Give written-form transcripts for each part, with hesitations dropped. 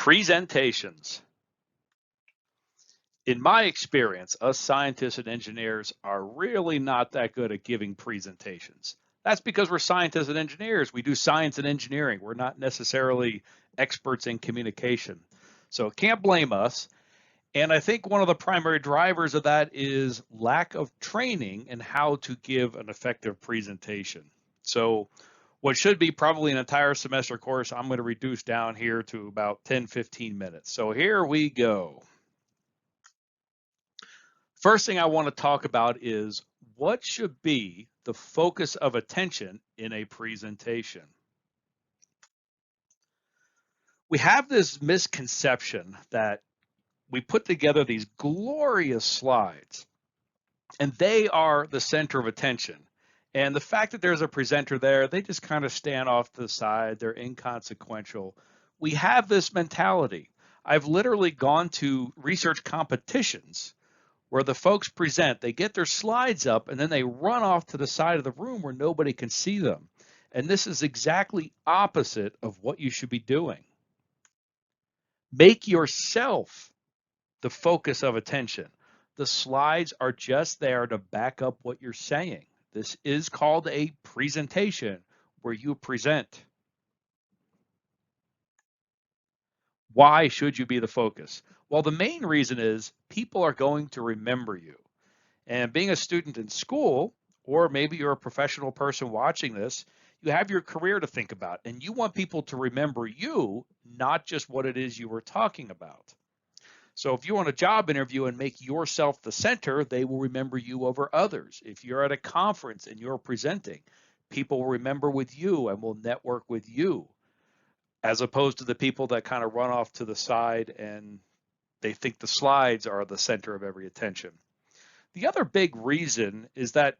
Presentations. In my experience, us scientists and engineers are really not that good at giving presentations. That's because we're scientists and engineers. We do science and engineering. We're not necessarily experts in communication. So can't blame us. And I think one of the primary drivers of that is lack of training in how to give an effective presentation. So what should be probably an entire semester course, I'm going to reduce down here to about 10, 15 minutes. So here we go. First thing I want to talk about is what should be the focus of attention in a presentation. We have this misconception that we put together these glorious slides and they are the center of attention. And the fact that there's a presenter there, they just kind of stand off to the side, they're inconsequential. We have this mentality. I've literally gone to research competitions where the folks present, they get their slides up and then they run off to the side of the room where nobody can see them. And this is exactly opposite of what you should be doing. Make yourself the focus of attention. The slides are just there to back up what you're saying. This is called a presentation where you present. Why should you be the focus? Well, the main reason is people are going to remember you. And being a student in school, or maybe you're a professional person watching this, you have your career to think about, and you want people to remember you, not just what it is you were talking about. So if you want a job interview and make yourself the center, they will remember you over others. If you're at a conference and you're presenting, people will remember with you and will network with you, as opposed to the people that kind of run off to the side and they think the slides are the center of every attention. The other big reason is that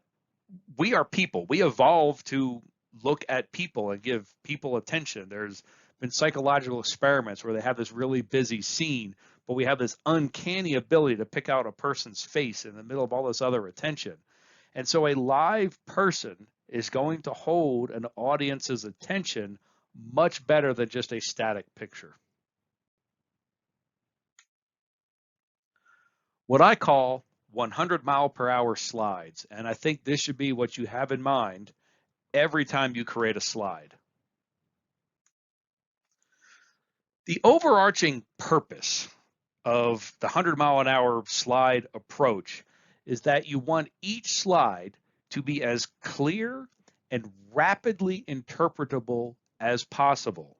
we are people. We evolved to look at people and give people attention. There's been psychological experiments where they have this really busy scene, but we have this uncanny ability to pick out a person's face in the middle of all this other attention. And so a live person is going to hold an audience's attention much better than just a static picture. What I call 100-mile-per-hour slides, and I think this should be what you have in mind every time you create a slide. The overarching purpose of the 100-mile-an-hour slide approach is that you want each slide to be as clear and rapidly interpretable as possible.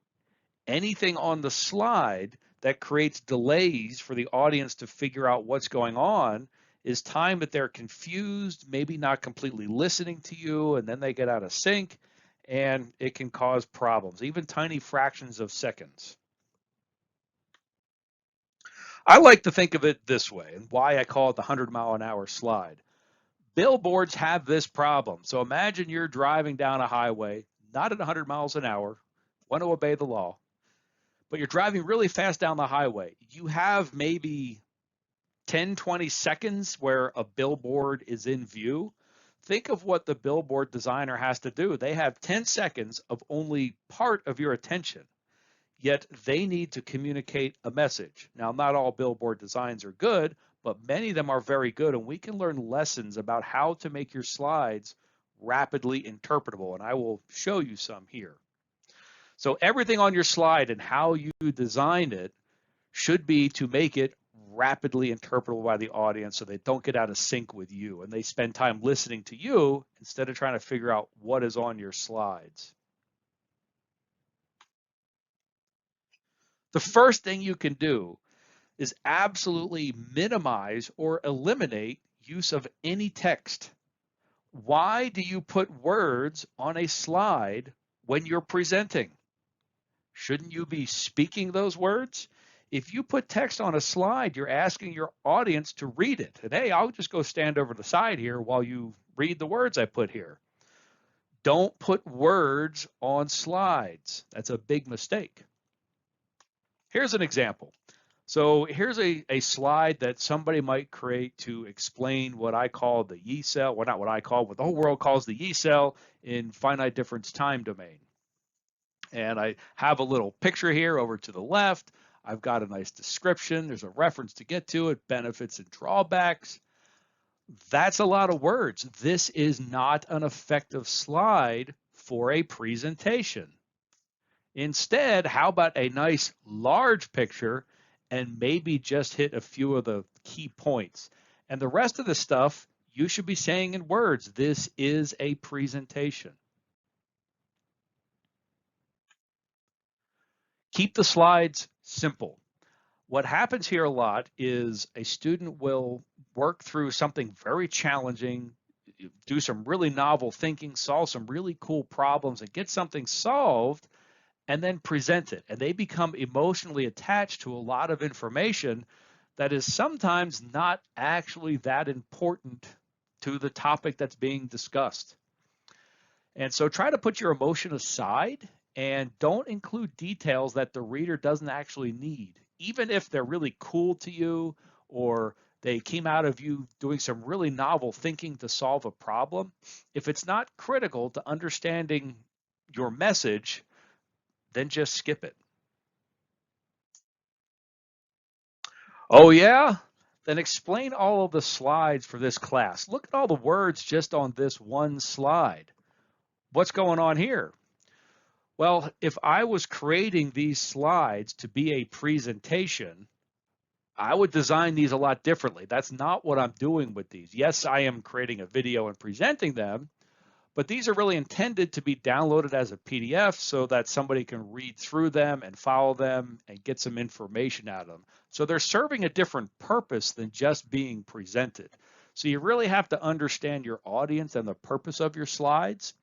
Anything on the slide that creates delays for the audience to figure out what's going on is time that they're confused, maybe not completely listening to you, and then they get out of sync, and it can cause problems, even tiny fractions of seconds. I like to think of it this way, and why I call it the 100-mile-an-hour slide. Billboards have this problem. So imagine you're driving down a highway, not at 100 miles an hour, want to obey the law, but you're driving really fast down the highway. You have maybe 10, 20 seconds where a billboard is in view. Think of what the billboard designer has to do. They have 10 seconds of only part of your attention, yet they need to communicate a message. Now, not all billboard designs are good, but many of them are very good, and we can learn lessons about how to make your slides rapidly interpretable, and I will show you some here. So everything on your slide and how you design it should be to make it rapidly interpretable by the audience so they don't get out of sync with you and they spend time listening to you instead of trying to figure out what is on your slides. The first thing you can do is absolutely minimize or eliminate use of any text. Why do you put words on a slide when you're presenting? Shouldn't you be speaking those words? If you put text on a slide, you're asking your audience to read it. And hey, I'll just go stand over the side here while you read the words I put here. Don't put words on slides. That's a big mistake. Here's an example. So here's a slide that somebody might create to explain what I call the Yee cell, well, not what I call, what the whole world calls the Yee cell in finite difference time domain. And I have a little picture here over to the left. I've got a nice description. There's a reference to get to it, benefits and drawbacks. That's a lot of words. This is not an effective slide for a presentation. Instead, how about a nice large picture and maybe just hit a few of the key points? And the rest of the stuff you should be saying in words. This is a presentation. Keep the slides simple. What happens here a lot is a student will work through something very challenging, do some really novel thinking, solve some really cool problems, and get something solved, and then present it. And they become emotionally attached to a lot of information that is sometimes not actually that important to the topic that's being discussed. And so try to put your emotion aside and don't include details that the reader doesn't actually need, even if they're really cool to you or they came out of you doing some really novel thinking to solve a problem. If it's not critical to understanding your message, then just skip it. Oh, yeah? Then explain all of the slides for this class. Look at all the words just on this one slide. What's going on here? Well, if I was creating these slides to be a presentation, I would design these a lot differently. That's not what I'm doing with these. Yes, I am creating a video and presenting them, but these are really intended to be downloaded as a PDF so that somebody can read through them and follow them and get some information out of them. So they're serving a different purpose than just being presented. So you really have to understand your audience and the purpose of your slides.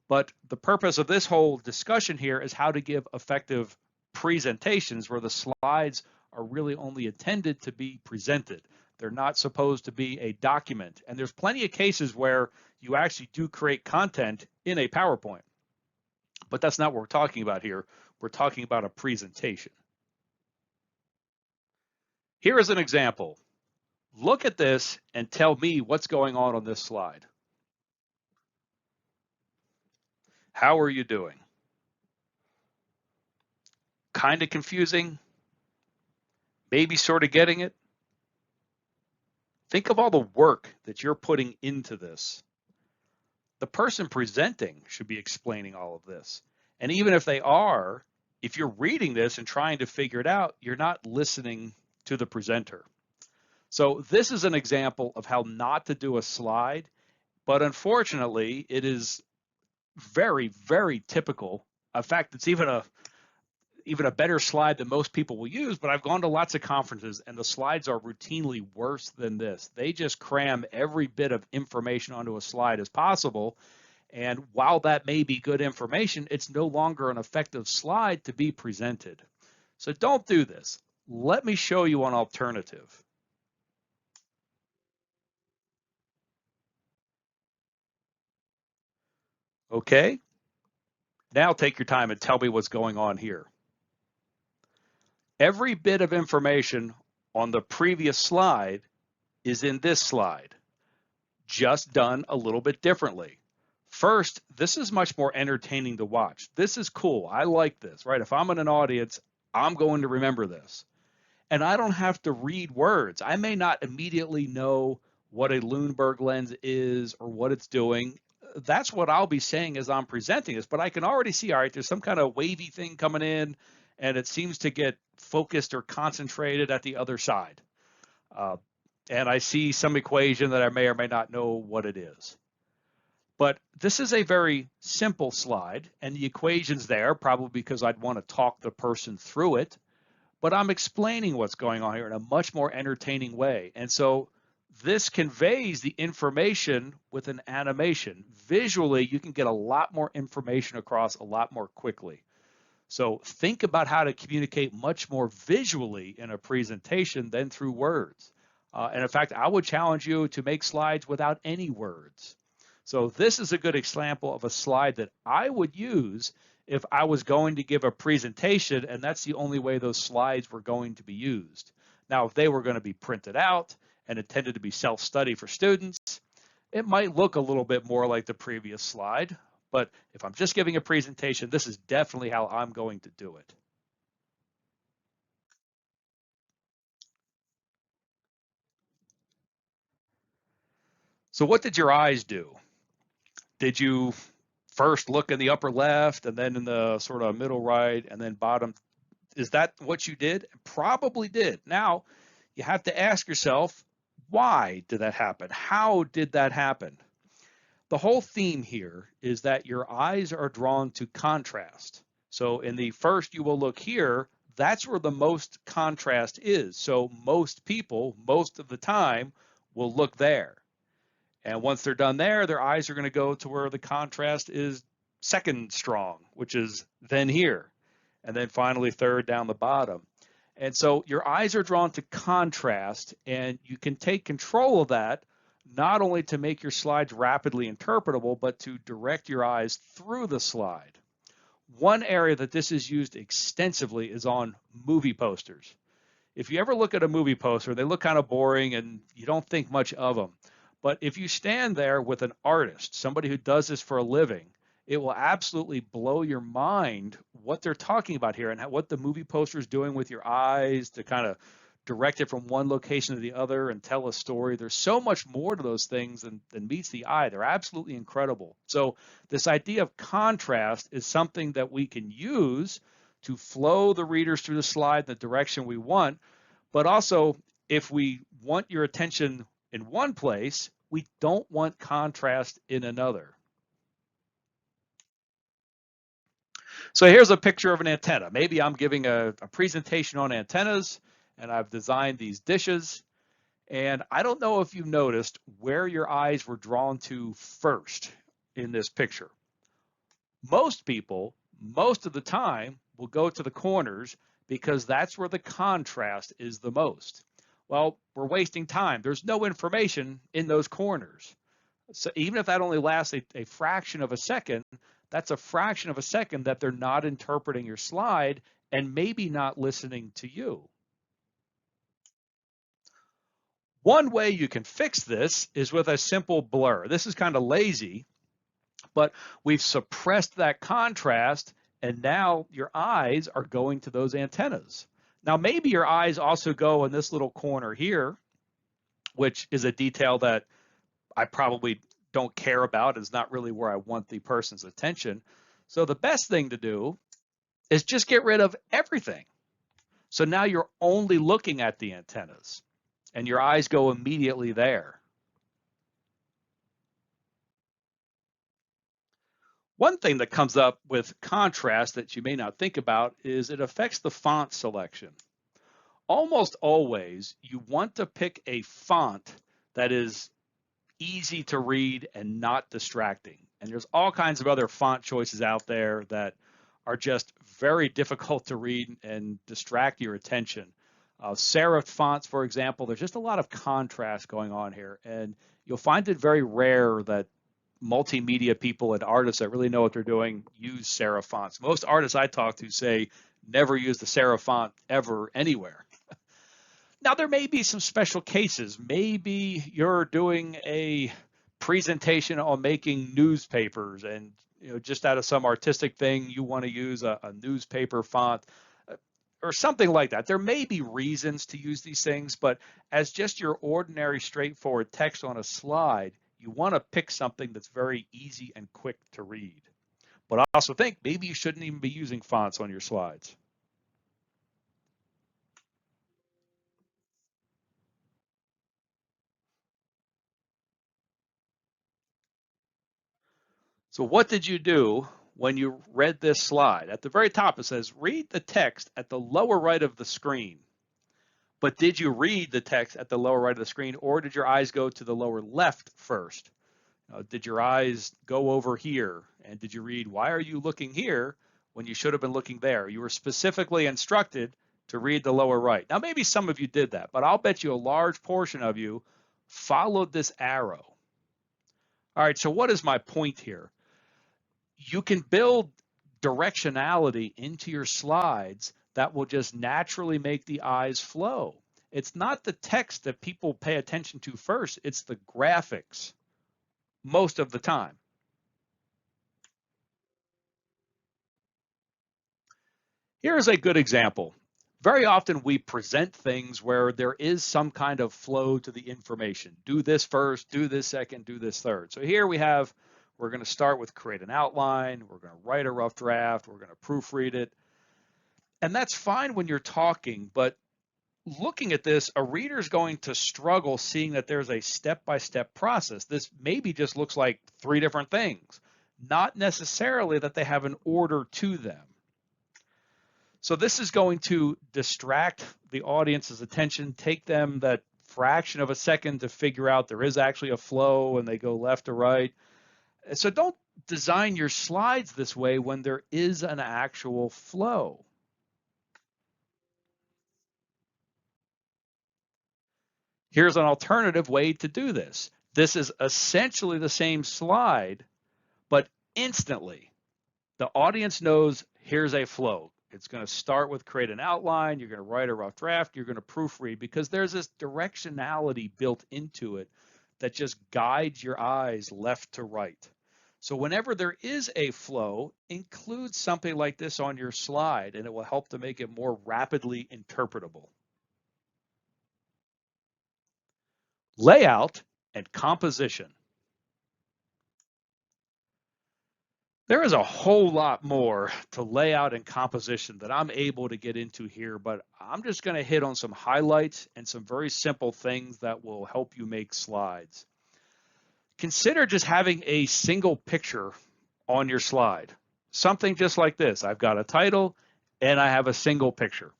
But the purpose of this whole discussion here is how to give effective presentations where the slides are really only intended to be presented. They're not supposed to be a document. And there's plenty of cases where you actually do create content in a PowerPoint. But that's not what we're talking about here. We're talking about a presentation. Here is an example. Look at this and tell me what's going on this slide. How are you doing? Kind of confusing? Maybe sort of getting it? Think of all the work that you're putting into this. The person presenting should be explaining all of this. And even if they are, if you're reading this and trying to figure it out, you're not listening to the presenter. So this is an example of how not to do a slide, but unfortunately, it is very, very typical. In fact, it's even a better slide than most people will use, but I've gone to lots of conferences and the slides are routinely worse than this. They just cram every bit of information onto a slide as possible. And while that may be good information, it's no longer an effective slide to be presented. So don't do this. Let me show you an alternative. Okay, now take your time and tell me what's going on here. Every bit of information on the previous slide is in this slide, just done a little bit differently. First, this is much more entertaining to watch. This is cool. I like this, right? If I'm in an audience, I'm going to remember this. And I don't have to read words. I may not immediately know what a Luneburg lens is or what it's doing. That's what I'll be saying as I'm presenting this, but I can already see, all right, there's some kind of wavy thing coming in and it seems to get focused or concentrated at the other side. And I see some equation that I may or may not know what it is. But this is a very simple slide, and the equation's there probably because I'd want to talk the person through it, but I'm explaining what's going on here in a much more entertaining way. And so this conveys the information with an animation. Visually, you can get a lot more information across a lot more quickly. So think about how to communicate much more visually in a presentation than through words. And in fact, I would challenge you to make slides without any words. So this is a good example of a slide that I would use if I was going to give a presentation, and that's the only way those slides were going to be used. Now, if they were going to be printed out and intended to be self-study for students, it might look a little bit more like the previous slide. But if I'm just giving a presentation, this is definitely how I'm going to do it. So what did your eyes do? Did you first look in the upper left and then in the sort of middle right and then bottom? Is that what you did? Probably did. Now, you have to ask yourself, why did that happen? How did that happen? The whole theme here is that your eyes are drawn to contrast. So in the first, you will look here, that's where the most contrast is. So most people, most of the time, will look there. And once they're done there, their eyes are going to go to where the contrast is second strong, which is then here. And then finally third down the bottom. And so your eyes are drawn to contrast, and you can take control of that, not only to make your slides rapidly interpretable, but to direct your eyes through the slide. One area that this is used extensively is on movie posters. If you ever look at a movie poster, they look kind of boring and you don't think much of them. But if you stand there with an artist, somebody who does this for a living, it will absolutely blow your mind what they're talking about here and what the movie poster is doing with your eyes to kind of direct it from one location to the other and tell a story. There's so much more to those things than meets the eye. They're absolutely incredible. So this idea of contrast is something that we can use to flow the readers through the slide in the direction we want. But also, if we want your attention in one place, we don't want contrast in another. So here's a picture of an antenna. Maybe I'm giving a presentation on antennas, and I've designed these dishes. And I don't know if you noticed where your eyes were drawn to first in this picture. Most people, most of the time, will go to the corners because that's where the contrast is the most. Well, we're wasting time. There's no information in those corners. So even if that only lasts a fraction of a second, that's a fraction of a second that they're not interpreting your slide and maybe not listening to you. One way you can fix this is with a simple blur. This is kind of lazy, but we've suppressed that contrast, and now your eyes are going to those antennas. Now, maybe your eyes also go in this little corner here, which is a detail that I probably don't care about. It's not really where I want the person's attention. So the best thing to do is just get rid of everything. So now you're only looking at the antennas, and your eyes go immediately there. One thing that comes up with contrast that you may not think about is it affects the font selection. Almost always, you want to pick a font that is easy to read and not distracting. And there's all kinds of other font choices out there that are just very difficult to read and distract your attention. Serif fonts, for example, there's just a lot of contrast going on here. And you'll find it very rare that multimedia people and artists that really know what they're doing use serif fonts. Most artists I talk to say never use the serif font ever anywhere. Now, there may be some special cases. Maybe you're doing a presentation on making newspapers and just out of some artistic thing, you want to use a newspaper font or something like that. There may be reasons to use these things, but as just your ordinary straightforward text on a slide, you want to pick something that's very easy and quick to read. But I also think maybe you shouldn't even be using fonts on your slides. So what did you do when you read this slide? At the very top, it says, read the text at the lower right of the screen. But did you read the text at the lower right of the screen, or did your eyes go to the lower left first? Did your eyes go over here? And did you read, why are you looking here when you should have been looking there? You were specifically instructed to read the lower right. Now, maybe some of you did that, but I'll bet you a large portion of you followed this arrow. All right, so what is my point here? You can build directionality into your slides that will just naturally make the eyes flow. It's not the text that people pay attention to first, it's the graphics most of the time. Here's a good example. Very often we present things where there is some kind of flow to the information. Do this first, do this second, do this third. So here we're going to start with create an outline, we're going to write a rough draft, we're going to proofread it. And that's fine when you're talking, but looking at this, a reader is going to struggle seeing that there's a step-by-step process. This maybe just looks like three different things, not necessarily that they have an order to them. So this is going to distract the audience's attention, take them that fraction of a second to figure out there is actually a flow and they go left to right. So don't design your slides this way when there is an actual flow. Here's an alternative way to do this. This is essentially the same slide, but instantly the audience knows here's a flow. It's going to start with create an outline, you're going to write a rough draft, you're going to proofread, because there's this directionality built into it that just guides your eyes left to right. So whenever there is a flow, include something like this on your slide, and it will help to make it more rapidly interpretable. Layout and composition. There is a whole lot more to layout and composition that I'm able to get into here, but I'm just going to hit on some highlights and some very simple things that will help you make slides. Consider just having a single picture on your slide. Something just like this. I've got a title and I have a single picture.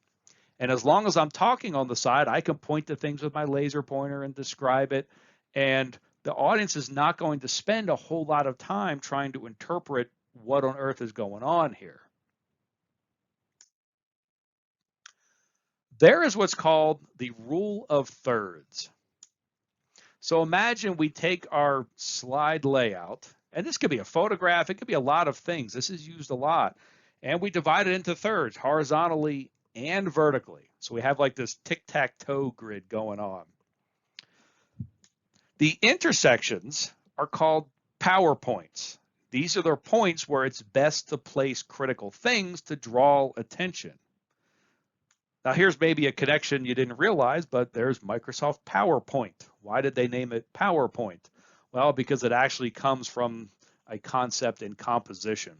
And as long as I'm talking on the side, I can point to things with my laser pointer and describe it. And the audience is not going to spend a whole lot of time trying to interpret what on earth is going on here. There is what's called the rule of thirds. So imagine we take our slide layout, and this could be a photograph, it could be a lot of things. This is used a lot. And we divide it into thirds, horizontally and vertically. So we have like this tic-tac-toe grid going on. The intersections are called power points. These are the points where it's best to place critical things to draw attention. Now here's maybe a connection you didn't realize, but there's Microsoft PowerPoint. Why did they name it PowerPoint? Well, because it actually comes from a concept in composition.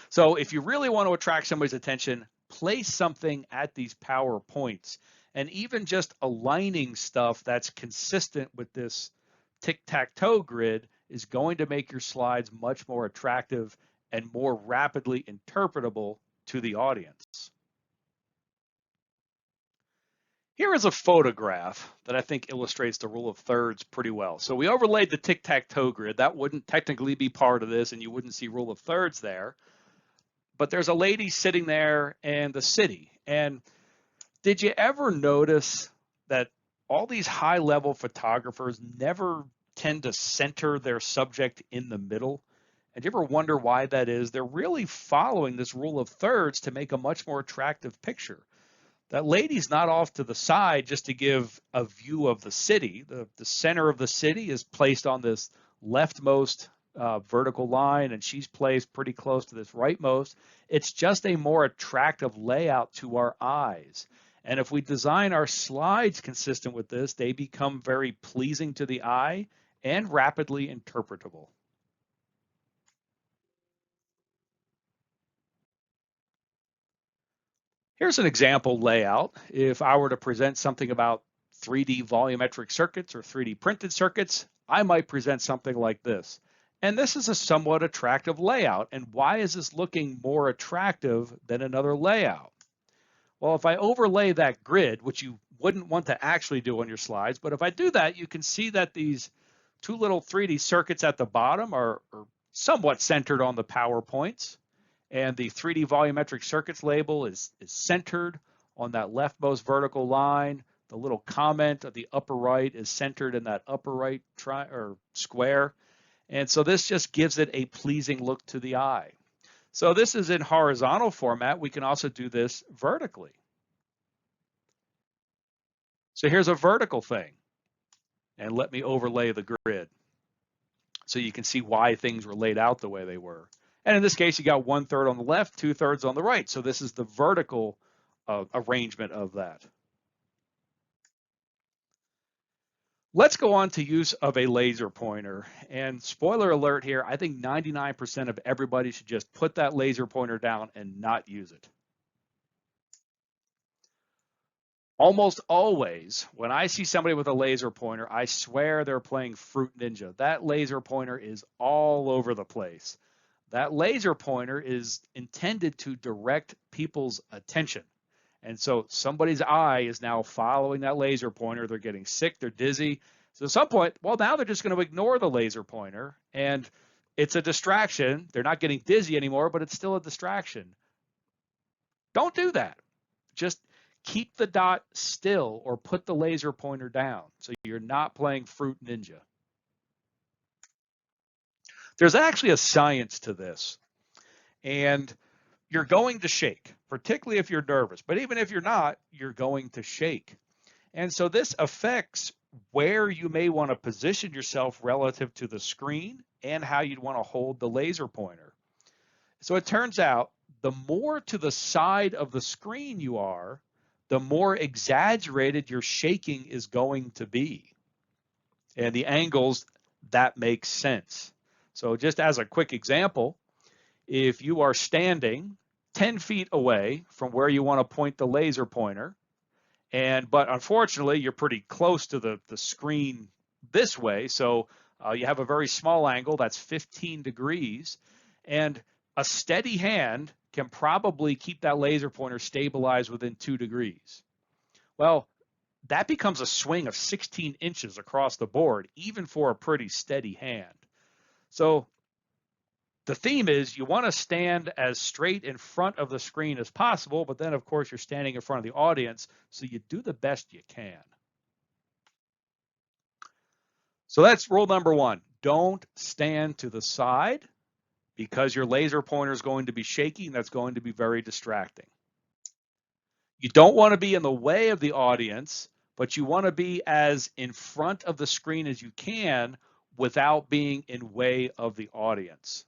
So if you really want to attract somebody's attention, place something at these power points. And even just aligning stuff that's consistent with this tic-tac-toe grid is going to make your slides much more attractive and more rapidly interpretable to the audience. Here is a photograph that I think illustrates the rule of thirds pretty well. So we overlaid the tic-tac-toe grid. That wouldn't technically be part of this, and you wouldn't see rule of thirds there. But there's a lady sitting there in the city. And did you ever notice that all these high-level photographers never tend to center their subject in the middle? And do you ever wonder why that is? They're really following this rule of thirds to make a much more attractive picture. That lady's not off to the side just to give a view of the city. The center of the city is placed on this leftmost vertical line, and she's placed pretty close to this rightmost. It's just a more attractive layout to our eyes. And if we design our slides consistent with this, they become very pleasing to the eye and rapidly interpretable. Here's an example layout. If I were to present something about 3D volumetric circuits or 3D printed circuits, I might present something like this. And this is a somewhat attractive layout. And why is this looking more attractive than another layout? Well, if I overlay that grid, which you wouldn't want to actually do on your slides, but if I do that, you can see that these two little 3D circuits at the bottom are somewhat centered on the power points. And the 3D volumetric circuits label is centered on that leftmost vertical line. The little comment at the upper right is centered in that upper right square. And so this just gives it a pleasing look to the eye. So this is in horizontal format. We can also do this vertically. So here's a vertical thing. And let me overlay the grid so you can see why things were laid out the way they were. And in this case, you got 1/3 on the left, 2/3 on the right. So this is the vertical arrangement of that. Let's go on to use of a laser pointer. And spoiler alert here, I think 99% of everybody should just put that laser pointer down and not use it. Almost always, when I see somebody with a laser pointer, I swear they're playing Fruit Ninja. That laser pointer is all over the place. That laser pointer is intended to direct people's attention. And so somebody's eye is now following that laser pointer. They're getting sick, they're dizzy. So at some point, well, now they're just going to ignore the laser pointer, and it's a distraction. They're not getting dizzy anymore, but it's still a distraction. Don't do that. Just keep the dot still or put the laser pointer down so you're not playing Fruit Ninja. There's actually a science to this, and you're going to shake, particularly if you're nervous. But even if you're not, you're going to shake. And so this affects where you may want to position yourself relative to the screen and how you'd want to hold the laser pointer. So it turns out the more to the side of the screen you are, the more exaggerated your shaking is going to be. And the angles, that makes sense. So just as a quick example, if you are standing 10 feet away from where you want to point the laser pointer, but unfortunately you're pretty close to the screen this way, so you have a very small angle, that's 15 degrees, and a steady hand can probably keep that laser pointer stabilized within 2 degrees. Well, that becomes a swing of 16 inches across the board, even for a pretty steady hand. So the theme is you want to stand as straight in front of the screen as possible, but then of course you're standing in front of the audience, so you do the best you can. So that's rule number one. Don't stand to the side because your laser pointer is going to be shaky and that's going to be very distracting. You don't want to be in the way of the audience, but you want to be as in front of the screen as you can without being in way of the audience.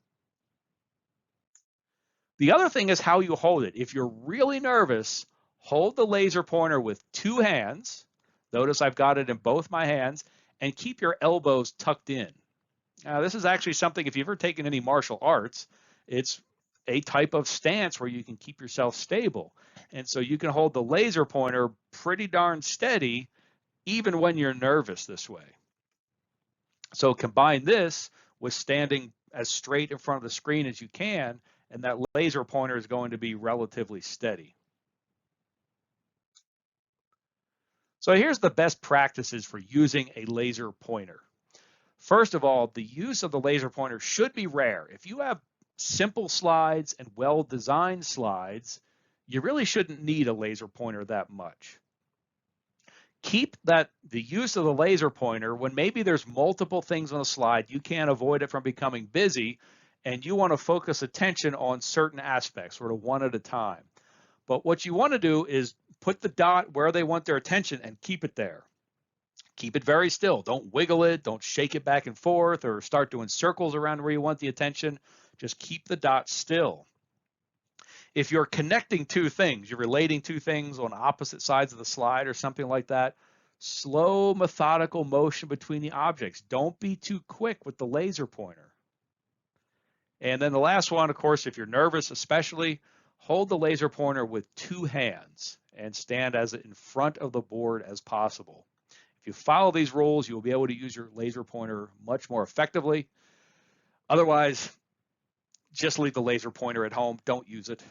The other thing is how you hold it. If you're really nervous, hold the laser pointer with 2 hands. Notice I've got it in both my hands, and keep your elbows tucked in. Now, this is actually something, if you've ever taken any martial arts, it's a type of stance where you can keep yourself stable. And so you can hold the laser pointer pretty darn steady, even when you're nervous this way. So combine this with standing as straight in front of the screen as you can, and that laser pointer is going to be relatively steady. So here's the best practices for using a laser pointer. First of all, the use of the laser pointer should be rare. If you have simple slides and well-designed slides, you really shouldn't need a laser pointer that much. Keep the use of the laser pointer when maybe there's multiple things on a slide, you can't avoid it from becoming busy, and you want to focus attention on certain aspects, sort of one at a time. But what you want to do is put the dot where they want their attention and keep it there. Keep it very still. Don't wiggle it. Don't shake it back and forth or start doing circles around where you want the attention. Just keep the dot still. If you're connecting two things, you're relating two things on opposite sides of the slide or something like that, slow, methodical motion between the objects. Don't be too quick with the laser pointer. And then the last one, of course, if you're nervous especially, hold the laser pointer with 2 hands and stand as in front of the board as possible. If you follow these rules, you'll be able to use your laser pointer much more effectively. Otherwise, just leave the laser pointer at home. Don't use it.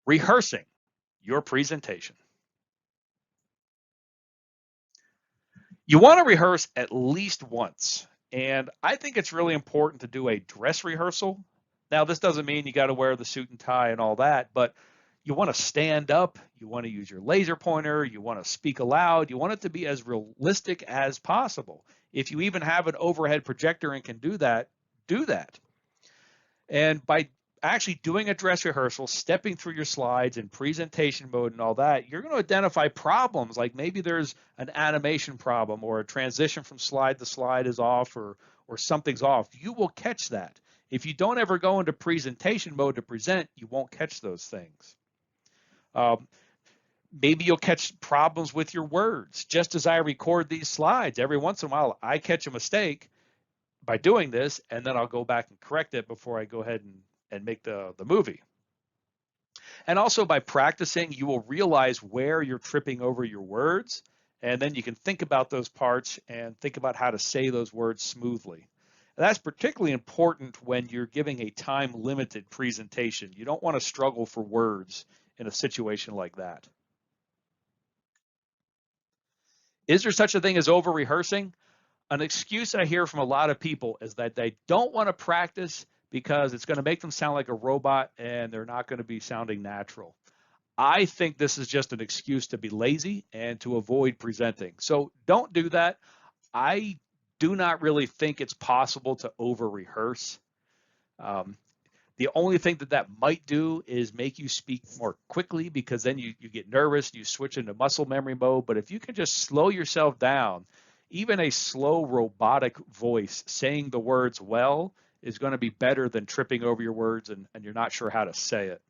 Rehearsing your presentation. You want to rehearse at least once. And I think it's really important to do a dress rehearsal. Now, this doesn't mean you got to wear the suit and tie and all that, but you want to stand up, you want to use your laser pointer, you want to speak aloud, you want it to be as realistic as possible. If you even have an overhead projector and can do that, do that. And by actually doing a dress rehearsal, stepping through your slides in presentation mode and all that, you're going to identify problems, like maybe there's an animation problem or a transition from slide to slide is off or something's off. You will catch that. If you don't ever go into presentation mode to present, you won't catch those things. Maybe you'll catch problems with your words. Just as I record these slides, every once in a while, I catch a mistake by doing this, and then I'll go back and correct it before I go ahead and make the movie. And also by practicing, you will realize where you're tripping over your words, and then you can think about those parts and think about how to say those words smoothly. And that's particularly important when you're giving a time-limited presentation. You don't want to struggle for words in a situation like that. Is there such a thing as over-rehearsing? An excuse I hear from a lot of people is that they don't want to practice because it's going to make them sound like a robot and they're not going to be sounding natural. I think this is just an excuse to be lazy and to avoid presenting. So don't do that. I do not really think it's possible to over-rehearse. The only thing that might do is make you speak more quickly, because then you get nervous, you switch into muscle memory mode. But if you can just slow yourself down, even a slow robotic voice saying the words well is going to be better than tripping over your words and you're not sure how to say it.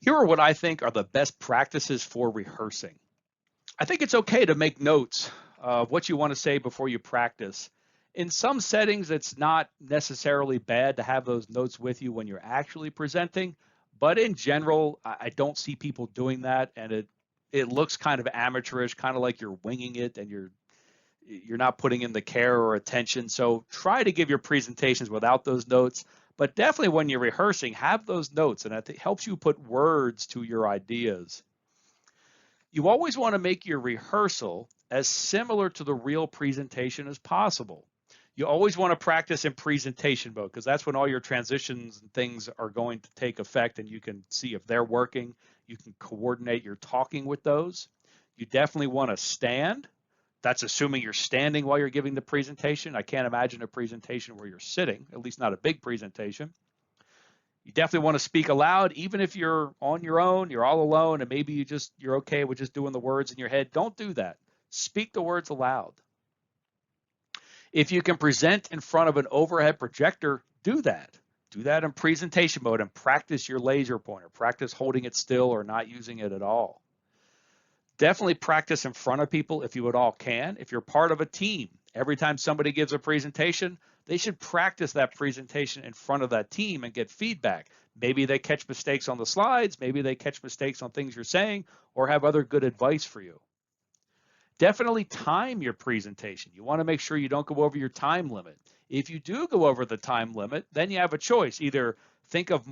Here are what I think are the best practices for rehearsing. I think it's okay to make notes of what you want to say before you practice. In some settings, it's not necessarily bad to have those notes with you when you're actually presenting, but in general, I don't see people doing that, and it looks kind of amateurish, kind of like you're winging it and you're not putting in the care or attention. So try to give your presentations without those notes, but definitely when you're rehearsing, have those notes, and it helps you put words to your ideas. You always want to make your rehearsal as similar to the real presentation as possible. You always want to practice in presentation mode, because that's when all your transitions and things are going to take effect, and you can see if they're working. You can coordinate your talking with those. You definitely want to stand. That's assuming you're standing while you're giving the presentation. I can't imagine a presentation where you're sitting, at least not a big presentation. You definitely want to speak aloud, even if you're on your own, you're all alone, and maybe you're okay with just doing the words in your head. Don't do that. Speak the words aloud. If you can present in front of an overhead projector, do that. Do that in presentation mode and practice your laser pointer. Practice holding it still or not using it at all. Definitely practice in front of people if you at all can. If you're part of a team, every time somebody gives a presentation, they should practice that presentation in front of that team and get feedback. Maybe they catch mistakes on the slides, maybe they catch mistakes on things you're saying, or have other good advice for you. Definitely time your presentation. You want to make sure you don't go over your time limit. If you do go over the time limit, then you have a choice. Either think of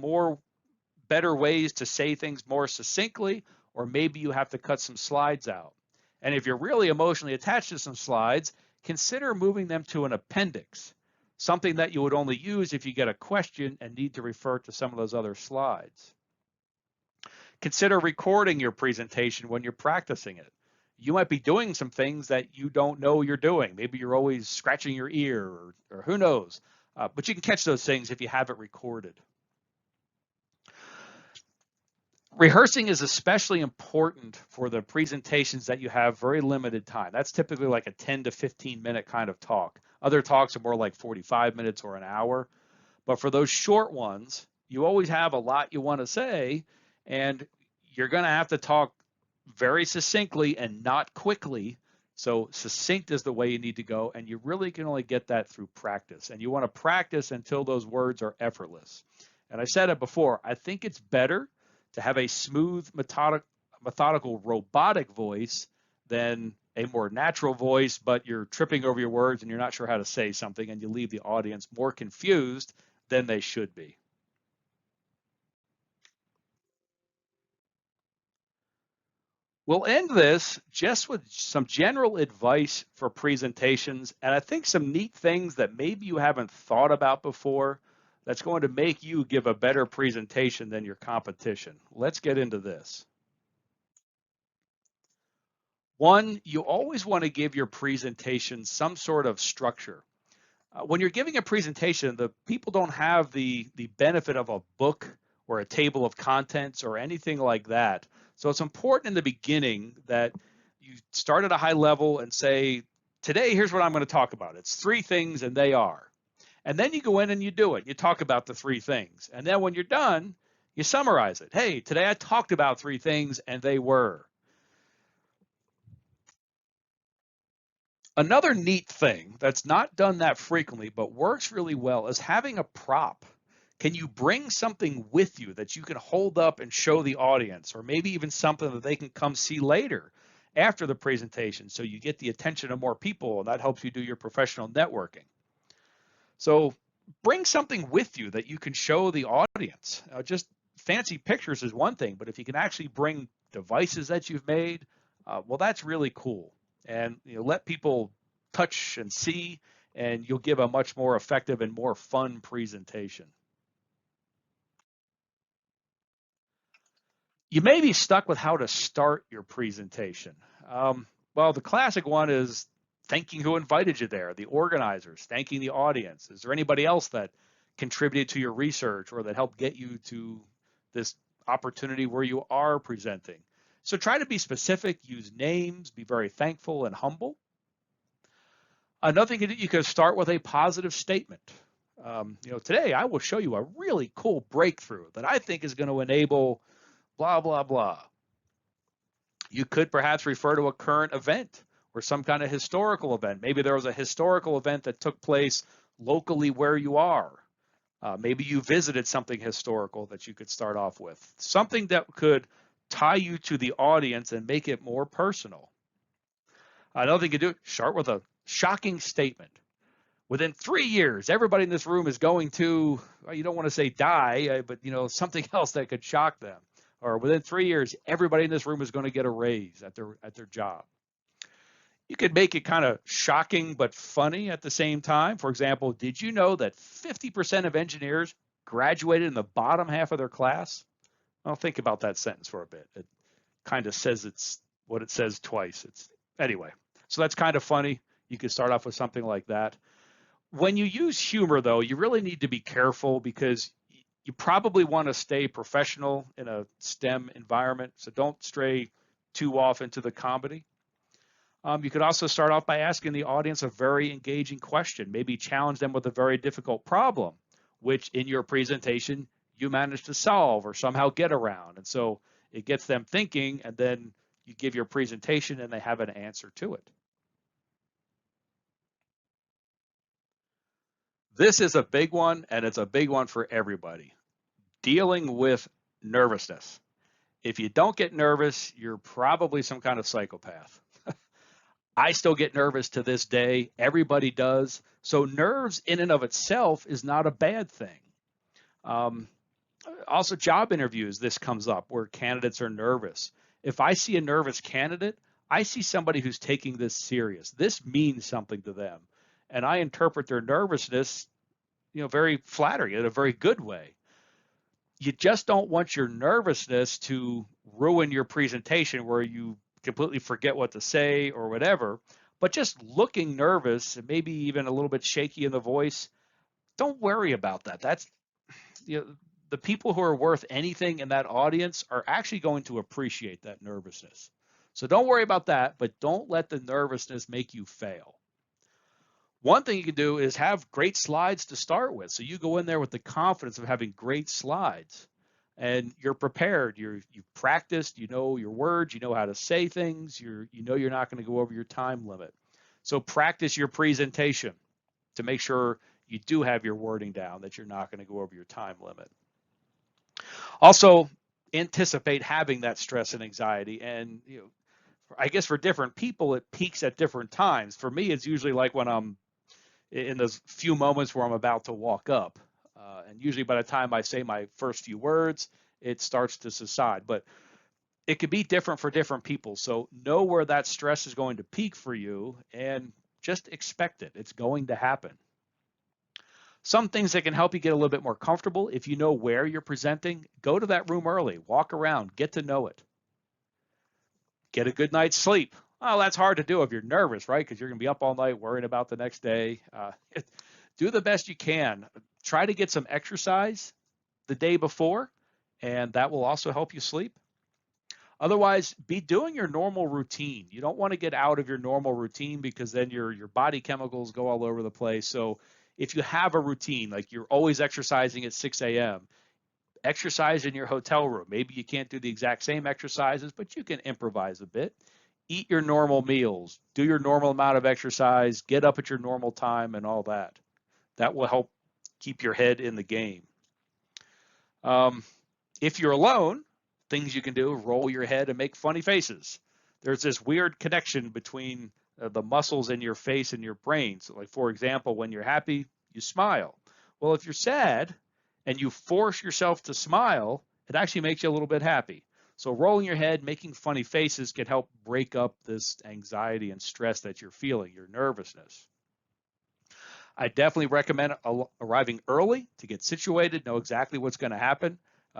better ways to say things more succinctly, or maybe you have to cut some slides out. And if you're really emotionally attached to some slides, consider moving them to an appendix, something that you would only use if you get a question and need to refer to some of those other slides. Consider recording your presentation when you're practicing it. You might be doing some things that you don't know you're doing. Maybe you're always scratching your ear, or who knows. But you can catch those things if you have it recorded. Rehearsing is especially important for the presentations that you have very limited time. That's typically like a 10 to 15 minute kind of talk. Other talks are more like 45 minutes or an hour. But for those short ones, you always have a lot you want to say, and you're going to have to talk very succinctly and not quickly. So succinct is the way you need to go, and you really can only get that through practice. And you want to practice until those words are effortless. And I said it before, I think it's better to have a smooth, methodical, robotic voice than a more natural voice, but you're tripping over your words and you're not sure how to say something, and you leave the audience more confused than they should be. We'll end this just with some general advice for presentations, and I think some neat things that maybe you haven't thought about before that's going to make you give a better presentation than your competition. Let's get into this. One, you always want to give your presentation some sort of structure. When you're giving a presentation, the people don't have the benefit of a book or a table of contents or anything like that. So it's important in the beginning that you start at a high level and say, today, here's what I'm going to talk about. It's 3 things, and they are. And then you go in and you do it. You talk about the 3 things. And then when you're done, you summarize it. Hey, today I talked about 3 things, and they were. Another neat thing that's not done that frequently but works really well is having a prop. Can you bring something with you that you can hold up and show the audience, or maybe even something that they can come see later after the presentation, so you get the attention of more people, and that helps you do your professional networking? So bring something with you that you can show the audience. Just fancy pictures is one thing, but if you can actually bring devices that you've made, well, that's really cool. And let people touch and see, and you'll give a much more effective and more fun presentation. You may be stuck with how to start your presentation. Well, the classic one is thanking who invited you there, the organizers, thanking the audience. Is there anybody else that contributed to your research or that helped get you to this opportunity where you are presenting? So try to be specific, use names, be very thankful and humble. Another thing you can start with a positive statement. Today I will show you a really cool breakthrough that I think is going to enable blah, blah, blah. You could perhaps refer to a current event or some kind of historical event. Maybe there was a historical event that took place locally where you are. Maybe you visited something historical that you could start off with. Something that could tie you to the audience and make it more personal. Another thing you do, start with a shocking statement. Within 3 years, everybody in this room is going to, well, you don't want to say die, but something else that could shock them. Or within 3 years, everybody in this room is going to get a raise at their job. You could make it kind of shocking but funny at the same time. For example, did you know that 50% of engineers graduated in the bottom half of their class? Well, think about that sentence for a bit. It kind of says it's what it says twice. Anyway, so that's kind of funny. You could start off with something like that. When you use humor, though, you really need to be careful because you probably want to stay professional in a STEM environment, so don't stray too off into the comedy. You could also start off by asking the audience a very engaging question, maybe challenge them with a very difficult problem, which in your presentation you managed to solve or somehow get around. And so it gets them thinking, and then you give your presentation and they have an answer to it. This is a big one, and it's a big one for everybody. Dealing with nervousness. If you don't get nervous, you're probably some kind of psychopath. I still get nervous to this day. Everybody does. So nerves in and of itself is not a bad thing. Also, job interviews, this comes up where candidates are nervous. If I see a nervous candidate, I see somebody who's taking this serious. This means something to them. And I interpret their nervousness, very flattering in a very good way. You just don't want your nervousness to ruin your presentation where you completely forget what to say or whatever. But just looking nervous, maybe even a little bit shaky in the voice, don't worry about that. That's the people who are worth anything in that audience are actually going to appreciate that nervousness. So don't worry about that, but don't let the nervousness make you fail. One thing you can do is have great slides to start with. So you go in there with the confidence of having great slides and you're prepared. You've practiced, you know your words, you know how to say things, you know you're not going to go over your time limit. So practice your presentation to make sure you do have your wording down, that you're not going to go over your time limit. Also, anticipate having that stress and anxiety. And I guess for different people, it peaks at different times. For me, it's usually like when I'm in those few moments where I'm about to walk up. And usually by the time I say my first few words, it starts to subside. But it could be different for different people. So know where that stress is going to peak for you and just expect it. It's going to happen. Some things that can help you get a little bit more comfortable. If you know where you're presenting, go to that room early, walk around, get to know it. Get a good night's sleep. Oh, that's hard to do if you're nervous, right? Because you're going to be up all night worrying about the next day. Do the best you can. Try to get some exercise the day before, and that will also help you sleep. Otherwise, be doing your normal routine. You don't want to get out of your normal routine because then your body chemicals go all over the place. So if you have a routine, like you're always exercising at 6 a.m., exercise in your hotel room. Maybe you can't do the exact same exercises, but you can improvise a bit. Eat your normal meals, do your normal amount of exercise, get up at your normal time and all that. That will help keep your head in the game. If you're alone, things you can do, roll your head and make funny faces. There's this weird connection between the muscles in your face and your brain. So like, for example, when you're happy, you smile. Well, if you're sad and you force yourself to smile, it actually makes you a little bit happy. So rolling your head, making funny faces can help break up this anxiety and stress that you're feeling, your nervousness. I definitely recommend arriving early to get situated, know exactly what's going to happen.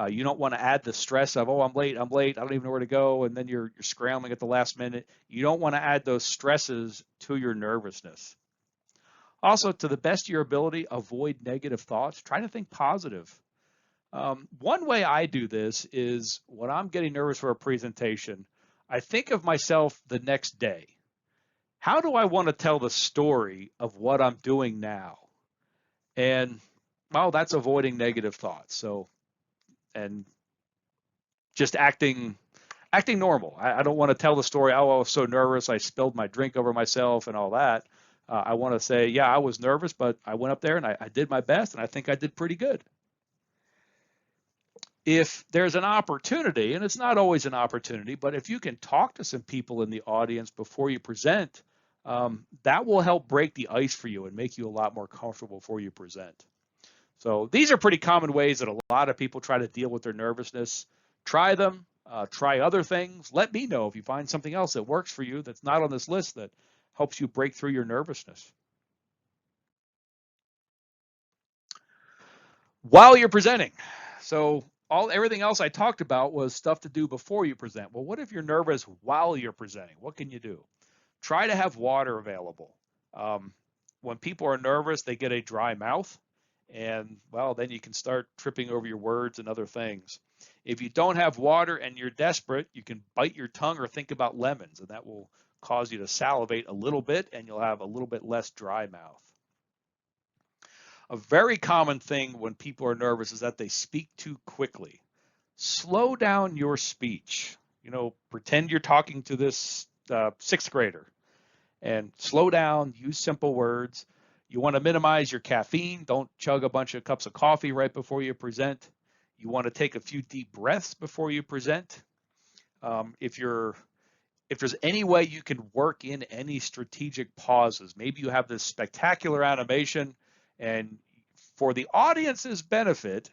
You don't want to add the stress of, oh, I'm late, I don't even know where to go, and then you're scrambling at the last minute. You don't want to add those stresses to your nervousness. Also, to the best of your ability, avoid negative thoughts. Try to think positive. One way I do this is when I'm getting nervous for a presentation, I think of myself the next day. How do I want to tell the story of what I'm doing now? And, well, that's avoiding negative thoughts. So, and just acting normal. I don't want to tell the story, oh, I was so nervous, I spilled my drink over myself and all that. I want to say, yeah, I was nervous, but I went up there and I did my best, and I think I did pretty good. If there's an opportunity, and it's not always an opportunity, but if you can talk to some people in the audience before you present, that will help break the ice for you and make you a lot more comfortable before you present. So these are pretty common ways that a lot of people try to deal with their nervousness. Try them, try other things. Let me know if you find something else that works for you that's not on this list that helps you break through your nervousness. While you're presenting. So everything else I talked about was stuff to do before you present. Well, what if you're nervous while you're presenting? What can you do? Try to have water available. When people are nervous, they get a dry mouth, and well, then you can start tripping over your words and other things. If you don't have water and you're desperate, you can bite your tongue or think about lemons, and that will cause you to salivate a little bit, and you'll have a little bit less dry mouth. A very common thing when people are nervous is that they speak too quickly. Slow down your speech. Pretend you're talking to this sixth grader and slow down, use simple words. You want to minimize your caffeine. Don't chug a bunch of cups of coffee right before you present. You want to take a few deep breaths before you present. If there's any way you can work in any strategic pauses, maybe you have this spectacular animation, and for the audience's benefit,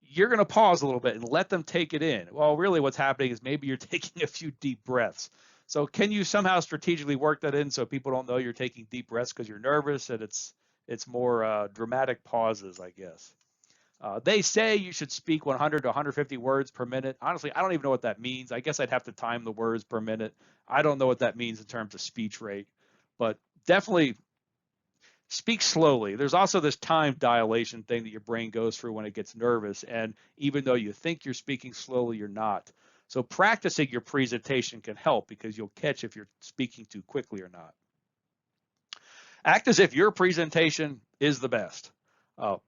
you're going to pause a little bit and let them take it in. Well, really what's happening is maybe you're taking a few deep breaths. So can you somehow strategically work that in so people don't know you're taking deep breaths because you're nervous, and it's more dramatic pauses, I guess. They say you should speak 100 to 150 words per minute. Honestly, I don't even know what that means. I guess I'd have to time the words per minute. I don't know what that means in terms of speech rate, but definitely speak slowly. There's also this time dilation thing that your brain goes through when it gets nervous, and even though you think you're speaking slowly, you're not. So practicing your presentation can help because you'll catch if you're speaking too quickly or not. Act as if your presentation is the best.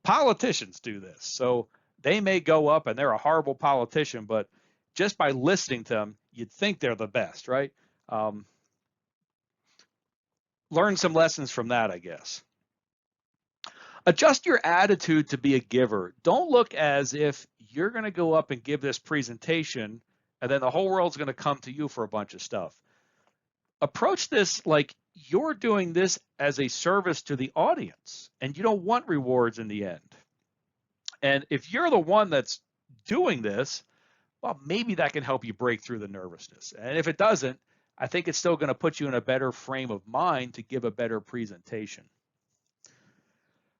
Politicians do this. So they may go up and they're a horrible politician, but just by listening to them, you'd think they're the best, right? Learn some lessons from that, I guess. Adjust your attitude to be a giver. Don't look as if you're going to go up and give this presentation and then the whole world's going to come to you for a bunch of stuff. Approach this like you're doing this as a service to the audience, and you don't want rewards in the end. And if you're the one that's doing this, well, maybe that can help you break through the nervousness. And if it doesn't, I think it's still going to put you in a better frame of mind to give a better presentation.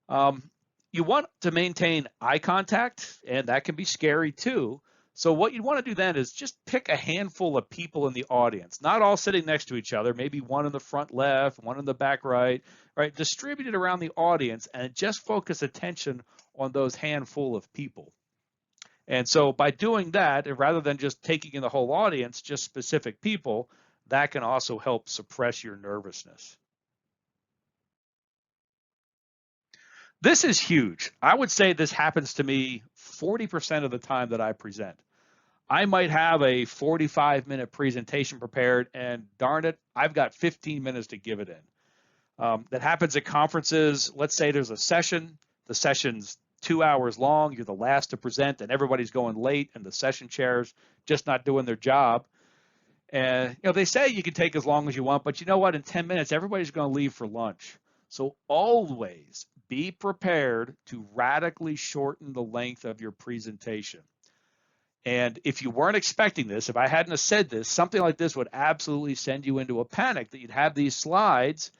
You want to maintain eye contact, and that can be scary too. So what you want to do then is just pick a handful of people in the audience, not all sitting next to each other, maybe one in the front left, one in the back right, distribute it around the audience and just focus attention on those handful of people. And so by doing that, and rather than just taking in the whole audience, just specific people, that can also help suppress your nervousness. This is huge. I would say this happens to me 40% of the time that I present. I might have a 45-minute presentation prepared, and darn it, I've got 15 minutes to give it in. That happens at conferences. Let's say there's a session. The session's 2 hours long. You're the last to present, and everybody's going late, and the session chair's just not doing their job. And they say you can take as long as you want, but you know what? In 10 minutes, everybody's going to leave for lunch. So always be prepared to radically shorten the length of your presentation. And if you weren't expecting this, if I hadn't have said this, something like this would absolutely send you into a panic that you'd have these slides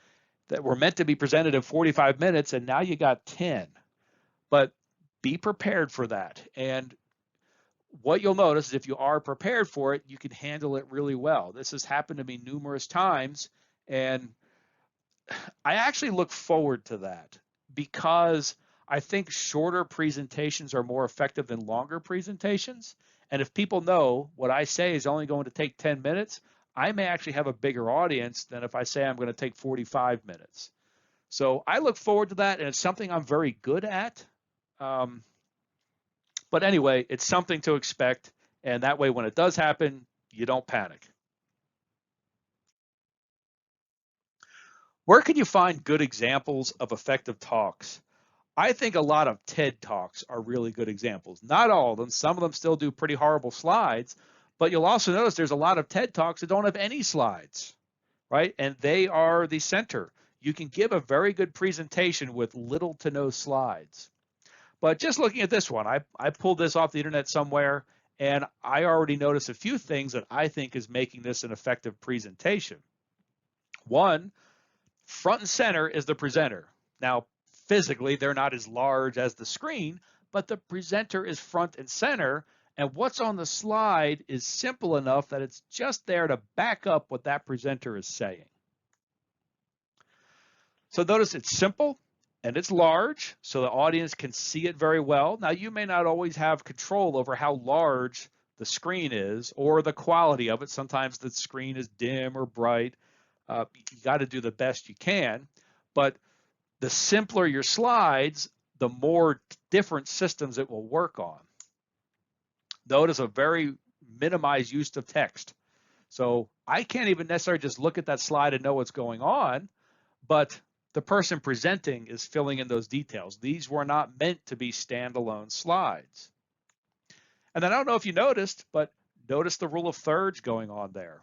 that were meant to be presented in 45 minutes, and now you got 10. But be prepared for that. And what you'll notice is if you are prepared for it, you can handle it really well. This has happened to me numerous times, and I actually look forward to that because I think shorter presentations are more effective than longer presentations. And if people know what I say is only going to take 10 minutes, I may actually have a bigger audience than if I say I'm going to take 45 minutes. So I look forward to that, and it's something I'm very good at. But anyway, it's something to expect, and that way when it does happen, you don't panic. Where can you find good examples of effective talks? I think a lot of TED Talks are really good examples. Not all of them. Some of them still do pretty horrible slides, but you'll also notice there's a lot of TED Talks that don't have any slides, right? And they are the center. You can give a very good presentation with little to no slides. But just looking at this one, I pulled this off the internet somewhere, and I already noticed a few things that I think is making this an effective presentation. One, front and center is the presenter. Now, physically, they're not as large as the screen, but the presenter is front and center, and what's on the slide is simple enough that it's just there to back up what that presenter is saying. So notice it's simple and it's large, so the audience can see it very well. Now, you may not always have control over how large the screen is or the quality of it. Sometimes the screen is dim or bright. You got to do the best you can, but the simpler your slides, the more different systems it will work on. Notice a very minimized use of text. So I can't even necessarily just look at that slide and know what's going on, but the person presenting is filling in those details. These were not meant to be standalone slides. And then I don't know if you noticed, but notice the rule of thirds going on there.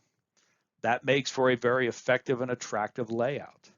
That makes for a very effective and attractive layout.